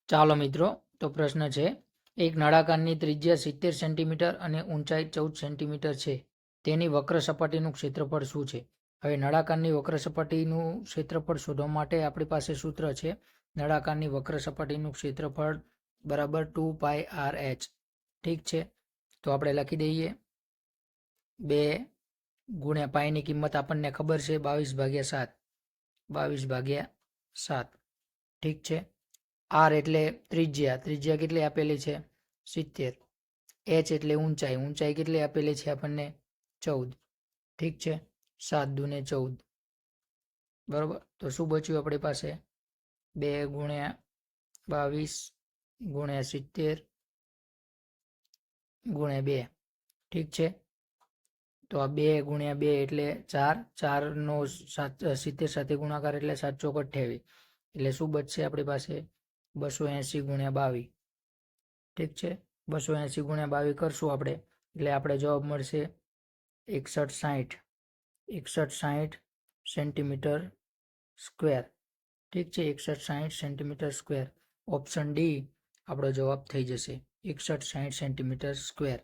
ચાલો મિત્રો, તો પ્રશ્ન છે, એક નળાકારની ત્રિજ્યા 70 સેન્ટીમીટર અને ઊંચાઈ 14 સેન્ટીમીટર છે. તેની વક્ર સપાટીનું ક્ષેત્રફળ શું છે? હવે નળાકારની વક્ર સપાટીનું ક્ષેત્રફળ શોધવા માટે આપણી પાસે સૂત્ર છે. નળાકારની વક્ર સપાટીનું ક્ષેત્રફળ બરાબર 2πr/h. ઠીક છે, તો આપણે લખી દઈએ 2 ગુણ્યા પાઈની કિંમત આપણને ખબર છે 22/7. 22/7. ઠીક છે. આર એટલે ત્રિજ્યા કેટલી આપેલી છે? 70. એચ એટલે ઊંચાઈ કેટલી આપેલી છે આપણને? 14. ઠીક છે, 7 દુને 14. બરોબર, તો શું બચ્યું આપણી પાસે? 2 ગુણ્યા 22 ગુણ્યા 70 ગુણ્યા 2. ઠીક છે, તો આ 2 ગુણ્યા 2 એટલે 4. 4નો 70 સાથે ગુણાકાર એટલે 7 ચોક 28. એટલે શું બચશે આપણી પાસે? 280 ગુણ્યા 22. ઠીક છે, 280 ગુણ્યા 22 કરશું આપણે એટલે આપણે જવાબ મળશે 6160 સેન્ટીમીટર સ્ક્વેર. ઠીક છે, 6160 સેન્ટીમીટર સ્ક્વેર. ઓપ્શન ડી આપણો જવાબ થઈ જશે 6160 સેન્ટીમીટર સ્ક્વેર.